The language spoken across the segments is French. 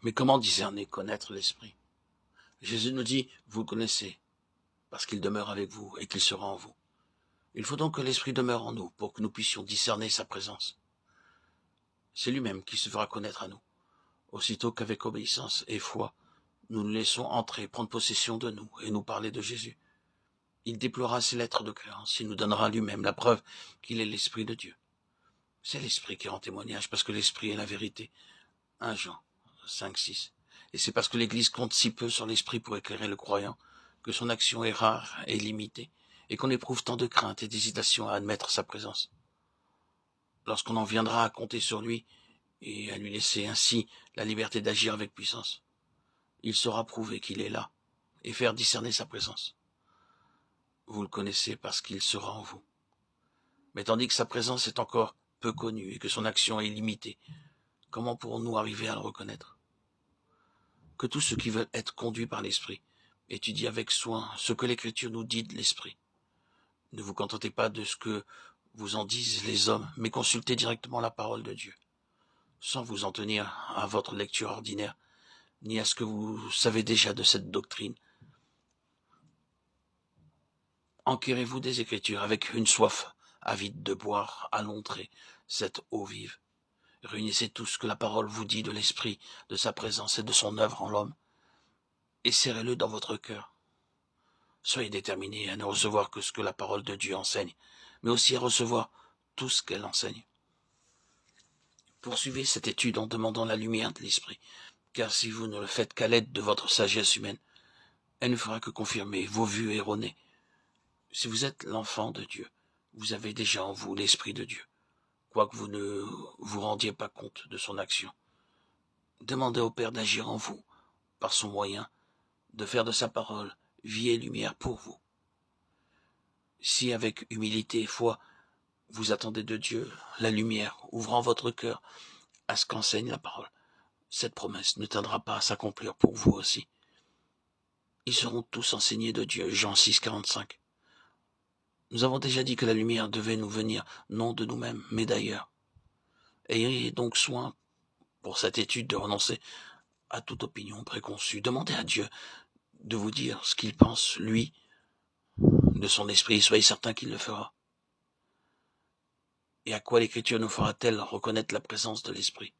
Mais comment discerner, connaître l'Esprit? Jésus nous dit, vous le connaissez, parce qu'il demeure avec vous et qu'il sera en vous. Il faut donc que l'Esprit demeure en nous pour que nous puissions discerner sa présence. C'est lui-même qui se fera connaître à nous. Aussitôt qu'avec obéissance et foi, nous le laissons entrer, prendre possession de nous et nous parler de Jésus. Il déploiera ses lettres de créance, il nous donnera lui-même la preuve qu'il est l'Esprit de Dieu. C'est l'Esprit qui rend témoignage, parce que l'Esprit est la vérité. 1 Jean 5, 6. Et c'est parce que l'Église compte si peu sur l'Esprit pour éclairer le croyant, que son action est rare et limitée, et qu'on éprouve tant de crainte et d'hésitation à admettre sa présence. Lorsqu'on en viendra à compter sur lui, et à lui laisser ainsi la liberté d'agir avec puissance, il saura prouver qu'il est là, et faire discerner sa présence. Vous le connaissez parce qu'il sera en vous. Mais tandis que sa présence est encore peu connue et que son action est limitée, comment pourrons-nous arriver à le reconnaître? Que tous ceux qui veulent être conduits par l'Esprit étudient avec soin ce que l'Écriture nous dit de l'Esprit. Ne vous contentez pas de ce que vous en disent les hommes, mais consultez directement la parole de Dieu, sans vous en tenir à votre lecture ordinaire, ni à ce que vous savez déjà de cette doctrine. Enquérez-vous des Écritures avec une soif avide de boire à l'entrée cette eau vive. Réunissez tout ce que la parole vous dit de l'Esprit, de sa présence et de son œuvre en l'homme, et serrez-le dans votre cœur. Soyez déterminés à ne recevoir que ce que la parole de Dieu enseigne, mais aussi à recevoir tout ce qu'elle enseigne. Poursuivez cette étude en demandant la lumière de l'Esprit, car si vous ne le faites qu'à l'aide de votre sagesse humaine, elle ne fera que confirmer vos vues erronées. Si vous êtes l'enfant de Dieu, vous avez déjà en vous l'Esprit de Dieu, quoique vous ne vous rendiez pas compte de son action. Demandez au Père d'agir en vous, par son moyen, de faire de sa parole vie et lumière pour vous. Si avec humilité et foi, vous attendez de Dieu la lumière, ouvrant votre cœur à ce qu'enseigne la parole, cette promesse ne tardera pas à s'accomplir pour vous aussi. Ils seront tous enseignés de Dieu. Jean 6, 45. Nous avons déjà dit que la lumière devait nous venir non de nous-mêmes, mais d'ailleurs. Ayez donc soin, pour cette étude, de renoncer à toute opinion préconçue. Demandez à Dieu de vous dire ce qu'il pense, lui, de son esprit. Soyez certain qu'il le fera. Et à quoi l'Écriture nous fera-t-elle reconnaître la présence de l'Esprit?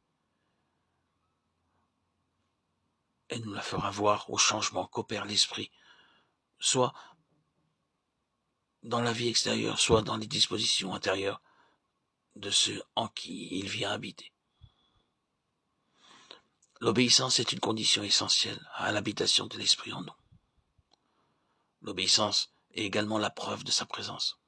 Elle nous la fera voir au changement qu'opère l'Esprit, soit dans la vie extérieure, soit dans les dispositions intérieures de ceux en qui il vient habiter. L'obéissance est une condition essentielle à l'habitation de l'Esprit en nous. L'obéissance est également la preuve de sa présence.